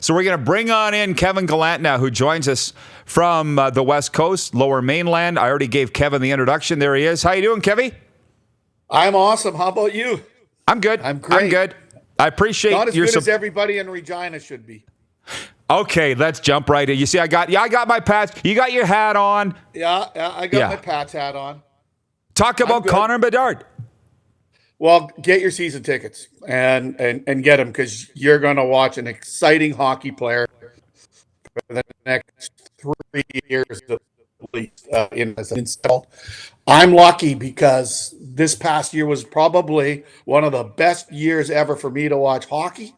So we're going to bring on in Kevin Gallant now, who joins us from the West Coast, Lower Mainland. I already gave Kevin the introduction. There he is. How you doing, Kevy? I'm awesome. How about you? I'm good. I'm great. I'm good. I appreciate Not as your good as everybody in Regina should be. Okay, let's jump right in. You see, I got my patch. You got your hat on. Yeah, I got my Pats hat on. Talk about Connor and Bedard. Well, get your season tickets and get them because you're going to watch an exciting hockey player for the next 3 years at least in as an install. I'm lucky because this past year was probably one of the best years ever for me to watch hockey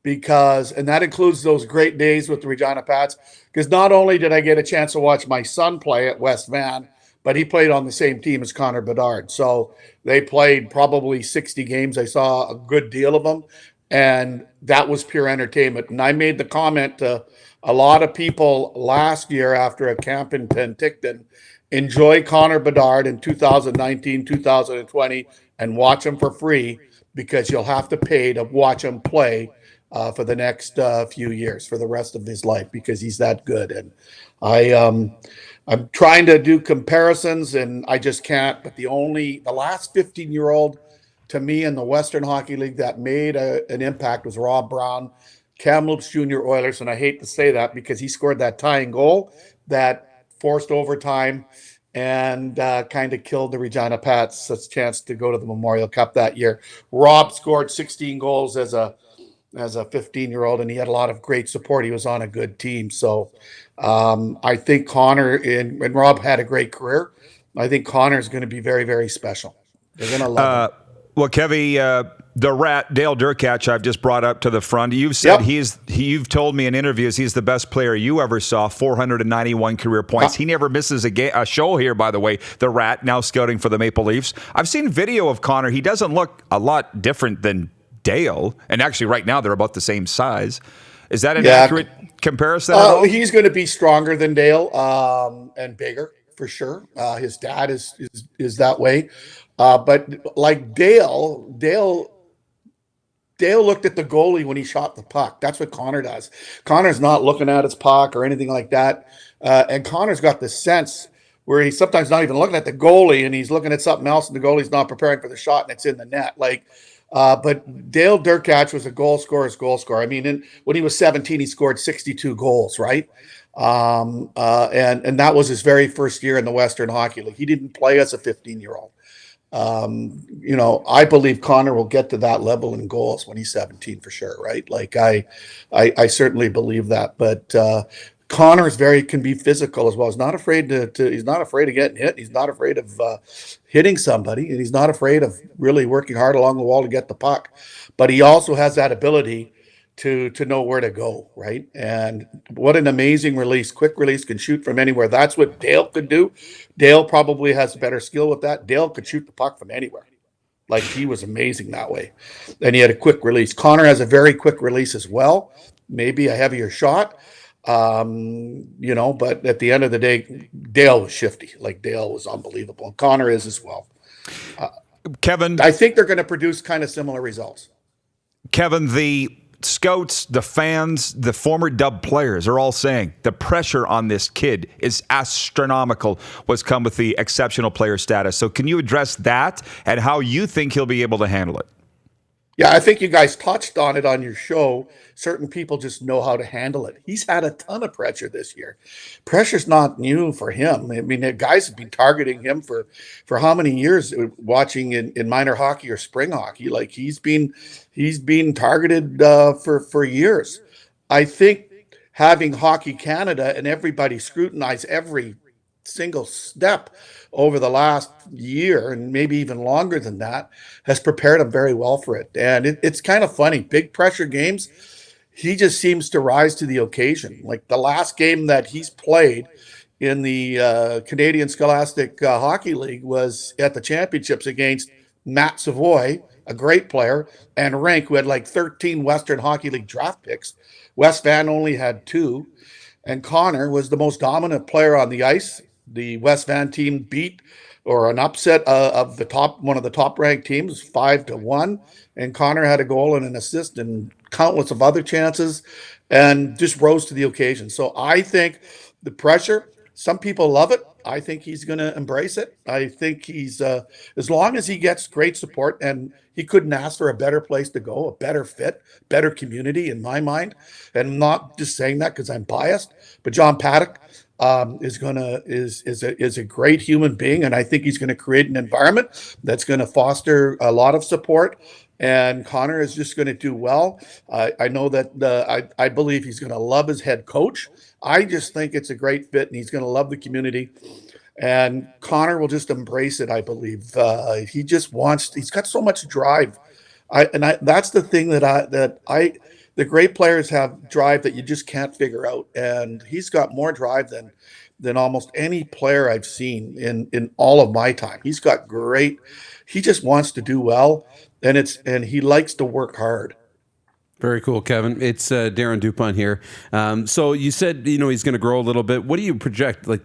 and that includes those great days with the Regina Pats, because not only did I get a chance to watch my son play at West Van, but he played on the same team as Connor Bedard. So they played probably 60 games. I saw a good deal of them, and that was pure entertainment. And I made the comment to a lot of people last year after a camp in Penticton, enjoy Connor Bedard in 2019, 2020, and watch him for free because you'll have to pay to watch him play for the next few years, for the rest of his life, because he's that good. And I'm trying to do comparisons, and I just can't. But the last 15-year-old to me in the Western Hockey League that made an impact was Rob Brown, Kamloops Junior Oilers, and I hate to say that because he scored that tying goal that forced overtime and kind of killed the Regina Pats' chance to go to the Memorial Cup that year. Rob scored 16 goals as a 15-year-old, and he had a lot of great support. He was on a good team. So I think Connor and Rob had a great career. I think Connor is going to be very, very special. They're going to love him. Well, Kevy, the Rat, Dale Durkach, I've just brought up to the front. You've said you've told me in interviews he's the best player you ever saw, 491 career points. He never misses a show here, by the way, the Rat, now scouting for the Maple Leafs. I've seen video of Connor. He doesn't look a lot different than Dale, and actually right now they're about the same size. Is that an accurate comparison at all? He's going to be stronger than Dale and bigger for sure. His dad is that way. But like Dale looked at the goalie when he shot the puck. That's what Connor does. Connor's not looking at his puck or anything like that. And Connor's got this sense where he's sometimes not even looking at the goalie and he's looking at something else and the goalie's not preparing for the shot and it's in the net. But Dale Durkach was a goal scorer. I mean, when he was 17, he scored 62 goals, right? And that was his very first year in the Western Hockey League. He didn't play as a 15-year-old. I believe Connor will get to that level in goals when he's 17 for sure, right? I certainly believe that. But Connor's can be physical as well. He's not afraid he's not afraid of getting hit. He's not afraid of hitting somebody, and he's not afraid of really working hard along the wall to get the puck. But he also has that ability to know where to go, right? And what an amazing release. Quick release, can shoot from anywhere. That's what Dale could do. Dale probably has better skill with that. Dale could shoot the puck from anywhere. He was amazing that way. And he had a quick release. Connor has a very quick release as well. Maybe a heavier shot. But at the end of the day, Dale was shifty. Dale was unbelievable. And Connor is as well. Kevin, I think they're going to produce kind of similar results. Kevin, the scouts, the fans, the former Dub players are all saying the pressure on this kid is astronomical, what's come with the exceptional player status. So can you address that and how you think he'll be able to handle it? Yeah, I think you guys touched on it on your show. Certain people just know how to handle it. He's had a ton of pressure this year. Pressure's not new for him. I mean, the guys have been targeting him for how many years watching in minor hockey or spring hockey. He's been targeted for years. I think having Hockey Canada and everybody scrutinize every single step over the last year and maybe even longer than that has prepared him very well for it. And it's kind of funny. Big pressure games, he just seems to rise to the occasion. The last game that he's played in the Canadian Scholastic Hockey League was at the championships against Matt Savoy, a great player, and Rank, who had 13 Western Hockey League draft picks. West Van only had 2. And Connor was the most dominant player on the ice. The West Van team beat or an upset of one of the top ranked teams, 5-1, and Connor had a goal and an assist and countless of other chances, and just rose to the occasion. So I think the pressure. Some people love it. I think he's going to embrace it. I think he's as long as he gets great support, and he couldn't ask for a better place to go, a better fit, better community in my mind. And I'm not just saying that because I'm biased, but John Paddock is a great human being, and I think he's going to create an environment that's going to foster a lot of support. And Connor is just going to do well. I know that I believe he's going to love his head coach. I just think it's a great fit, and he's going to love the community. And Connor will just embrace it, I believe. He just wants. He's got so much drive. That's the thing the great players have drive that you just can't figure out, and he's got more drive than almost any player I've seen in all of my time. He's got great. He just wants to do well, and he likes to work hard. Very cool, Kevin. It's Darren Dupont here. So you said, he's going to grow a little bit. What do you project? Like,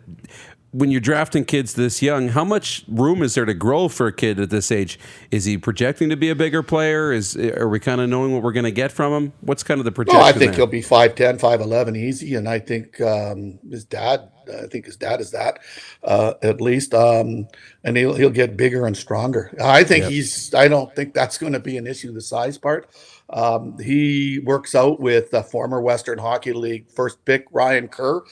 when you're drafting kids this young, how much room is there to grow for a kid at this age? Is he projecting to be a bigger player? Are we kind of knowing what we're going to get from him? What's kind of the projection? I think he'll be 5'10", 5'11", easy. And I think his dad is that at least. And he'll get bigger and stronger. I think I don't think that's going to be an issue, the size part. He works out with former Western Hockey League first pick Ryan Kerr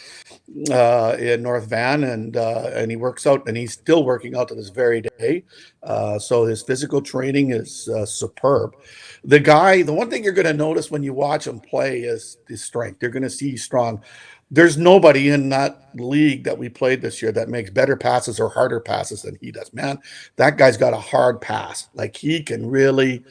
in North Van, and he works out, and he's still working out to this very day. So his physical training is superb. The one thing you're going to notice when you watch him play is his strength. You're going to see he's strong. There's nobody in that league that we played this year that makes better passes or harder passes than he does. Man, that guy's got a hard pass. Like, he can really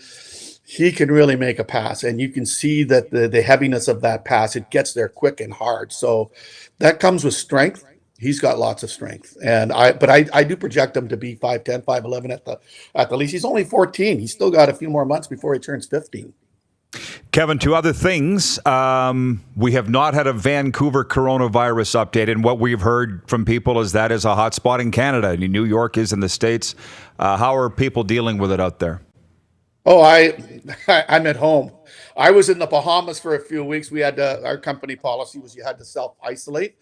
make a pass, and you can see that the heaviness of that pass, it gets there quick and hard. So that comes with strength. He's got lots of strength, and I do project him to be 5'10", 5'11" at the least. He's only 14. He's still got a few more months before he turns 15. Kevin, two other things. We have not had a Vancouver coronavirus update, and what we've heard from people is that is a hot spot in Canada. New York is in the States. How are people dealing with it out there? Oh, I'm at home. I was in the Bahamas for a few weeks. We had our company policy was you had to self-isolate.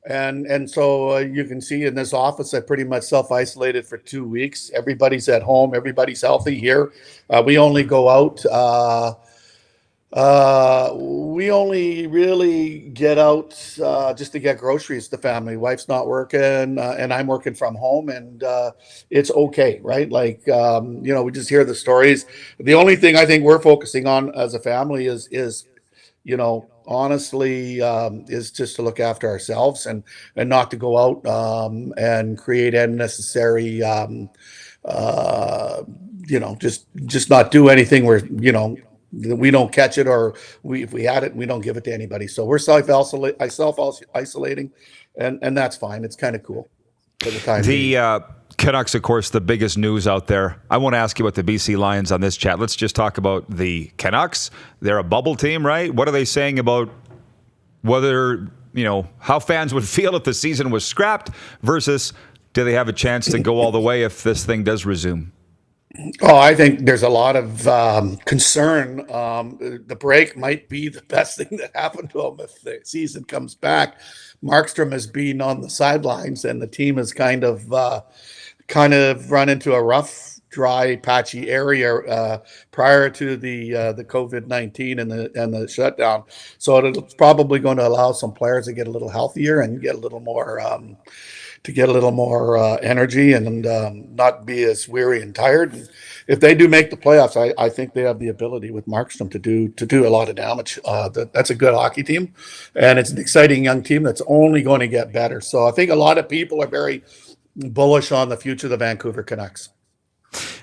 And so you can see in this office, I pretty much self-isolated for 2 weeks. Everybody's at home. Everybody's healthy here. We only go out. We only really get out just to get groceries. The family, wife's not working, and I'm working from home, and it's okay, right? Like, we just hear the stories. The only thing I think we're focusing on as a family is honestly, is just to look after ourselves and not to go out and create unnecessary, just not do anything where, we don't catch it, or if we had it, we don't give it to anybody. So we're self-isolating, and that's fine. It's kind of cool for the time being. The Canucks, of course, the biggest news out there. I won't ask you about the BC Lions on this chat. Let's just talk about the Canucks. They're a bubble team, right? What are they saying about whether, how fans would feel if the season was scrapped versus do they have a chance to go all the way if this thing does resume? Oh, I think there's a lot of concern. The break might be the best thing that happened to him if the season comes back. Markstrom has been on the sidelines, and the team has kind of run into a rough, dry, patchy area prior to the COVID-19 and the shutdown. So it's probably going to allow some players to get a little healthier and get a little more energy and not be as weary and tired. And if they do make the playoffs, I think they have the ability with Markstrom to do a lot of damage. That's a good hockey team, and it's an exciting young team that's only going to get better. So I think a lot of people are very bullish on the future of the Vancouver Canucks.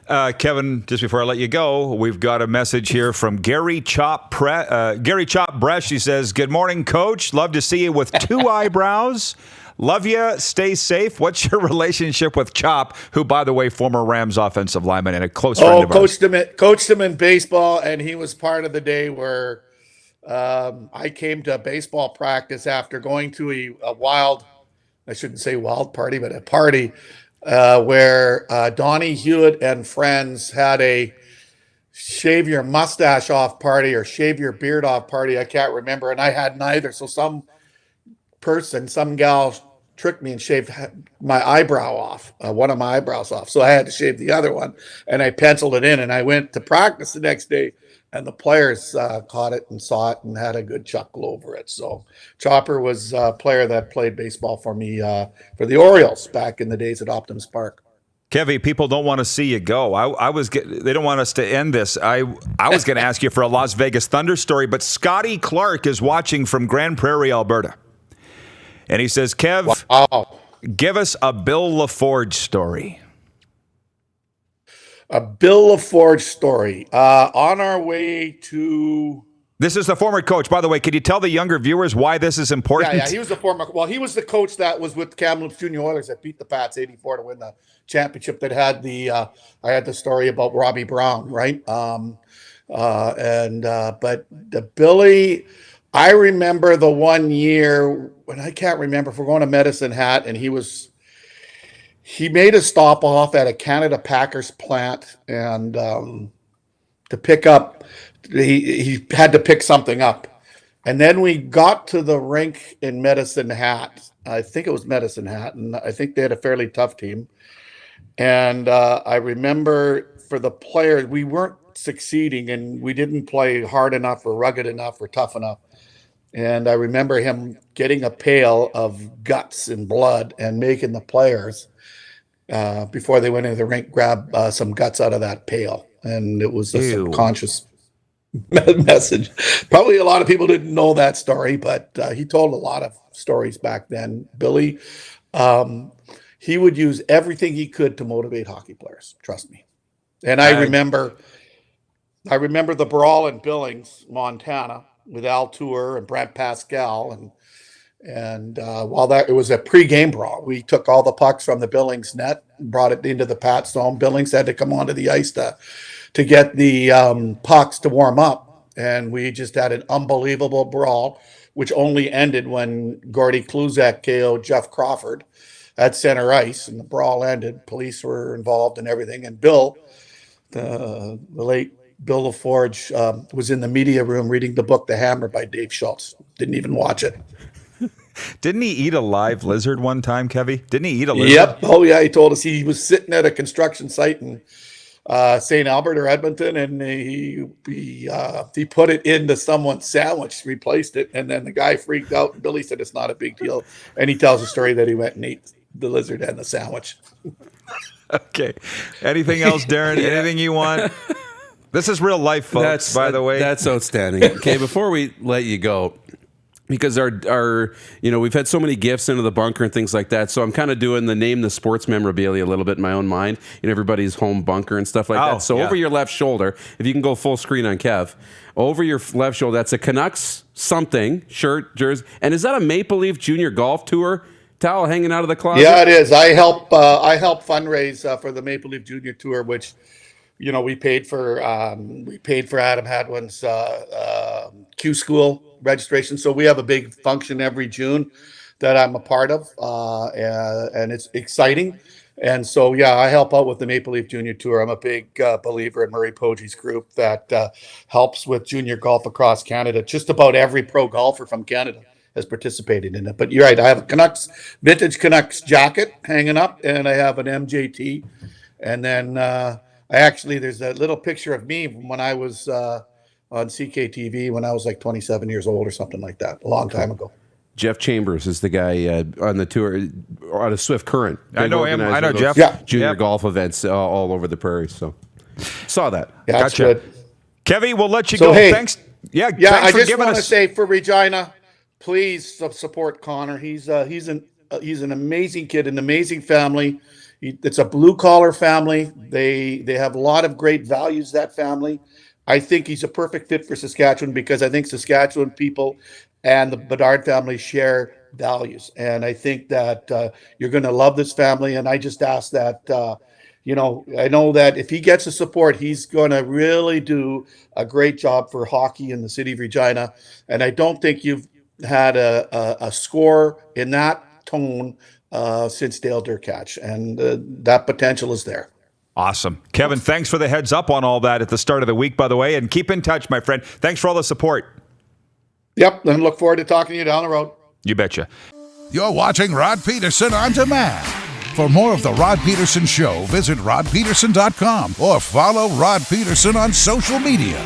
Kevin, just before I let you go, we've got a message here from Gary Chop Bresh. He says, "Good morning, Coach. Love to see you with two eyebrows. Love you. Stay safe. What's your relationship with Chop, who, by the way, former Rams offensive lineman and a close friend of ours?" Coached him in baseball, and he was part of the day where I came to a baseball practice after going to a wild, I shouldn't say wild party, but a party where Donnie Hewitt and friends had a shave your mustache off party or shave your beard off party. I can't remember. And I had neither. So some gal tricked me and shaved my eyebrow off, one of my eyebrows off. So I had to shave the other one, and I penciled it in. And I went to practice the next day, and the players caught it and saw it and had a good chuckle over it. So Chopper was a player that played baseball for me for the Orioles back in the days at Optimus Park. Kevy, people don't want to see you go. They don't want us to end this. I was going to ask you for a Las Vegas Thunder story, but Scotty Clark is watching from Grand Prairie, Alberta. And he says, Kev, wow. Give us a Bill LaForge story. A Bill LaForge story. On our way to... This is the former coach. By the way, could you tell the younger viewers why this is important? Yeah, he was the former... Well, he was the coach that was with Kamloops Junior Oilers that beat the Pats 84 to win the championship that had the... I had the story about Robbie Brown, right? But the Billy... I remember the one year when I can't remember if we're going to Medicine Hat, and he made a stop off at a Canada Packers plant and to pick up, he had to pick something up. And then we got to the rink in Medicine Hat. I think it was Medicine Hat, and I think they had a fairly tough team. And I remember for the players, we weren't succeeding and we didn't play hard enough or rugged enough or tough enough. And I remember him getting a pail of guts and blood and making the players, before they went into the rink, grab some guts out of that pail. And it was a subconscious message. Probably a lot of people didn't know that story, but he told a lot of stories back then. Billy, he would use everything he could to motivate hockey players. Trust me. And I remember the brawl in Billings, Montana, with Al Tour and Brent Pascal, and while it was a pre-game brawl, we took all the pucks from the Billings net and brought it into the Pats zone. Billings had to come onto the ice to get the pucks to warm up, and we just had an unbelievable brawl, which only ended when Gordy Kluzak KO'd Jeff Crawford at center ice, and the brawl ended. Police were involved and everything, and Bill, the late Bill LaForge, was in the media room reading the book The Hammer by Dave Schultz. Didn't even watch it. Didn't he eat a live lizard one time, Kevy? Didn't he eat a lizard? Yep. Oh, yeah. He told us he was sitting at a construction site in St. Albert or Edmonton, and he put it into someone's sandwich, replaced it, and then the guy freaked out. And Billy said it's not a big deal. And he tells a story that he went and ate the lizard and the sandwich. Okay. Anything else, Darren? Yeah. Anything you want? This is real life, folks, by the way. That's outstanding. Okay, before we let you go, because our we've had so many gifts into the bunker and things like that, so I'm kind of doing the name the sports memorabilia a little bit in my own mind, everybody's home bunker and stuff like that. So over your left shoulder, if you can go full screen on Kev, over your left shoulder, that's a Canucks something shirt, jersey, and is that a Maple Leaf Junior Golf Tour towel hanging out of the closet? Yeah, it is. I help fundraise for the Maple Leaf Junior Tour, which we paid for Adam Hadwin's Q School registration. So we have a big function every June that I'm a part of, and it's exciting. And so, yeah, I help out with the Maple Leaf Junior Tour. I'm a big believer in Murray Pogge's group that helps with junior golf across Canada. Just about every pro golfer from Canada has participated in it. But you're right. I have a vintage Canucks jacket hanging up, and I have an MJT. And then there's a little picture of me when I was on CKTV when I was like 27 years old or something like that, a long time ago. Jeff Chambers is the guy on the tour, on a Swift Current. I know him. I know Jeff. Junior golf events all over the prairie. So saw that. Yeah, that's good. Kevy, we'll let you go. Hey, thanks. Yeah, I thanks just want to say for Regina, please support Connor. He's an amazing kid, an amazing family. It's a blue collar family. They have a lot of great values, that family. I think he's a perfect fit for Saskatchewan because I think Saskatchewan people and the Bedard family share values. And I think that you're going to love this family. And I just ask that, I know that if he gets the support, he's going to really do a great job for hockey in the city of Regina. And I don't think you've had a score in that tone since Dale Derkach, and that potential is there. Awesome. Kevin, thanks for the heads up on all that at the start of the week, by the way, and keep in touch, my friend. Thanks for all the support. Yep, and look forward to talking to you down the road. You betcha. You're watching Rod Pedersen On Demand. For more of The Rod Pedersen Show, visit rodpedersen.com or follow Rod Pedersen on social media.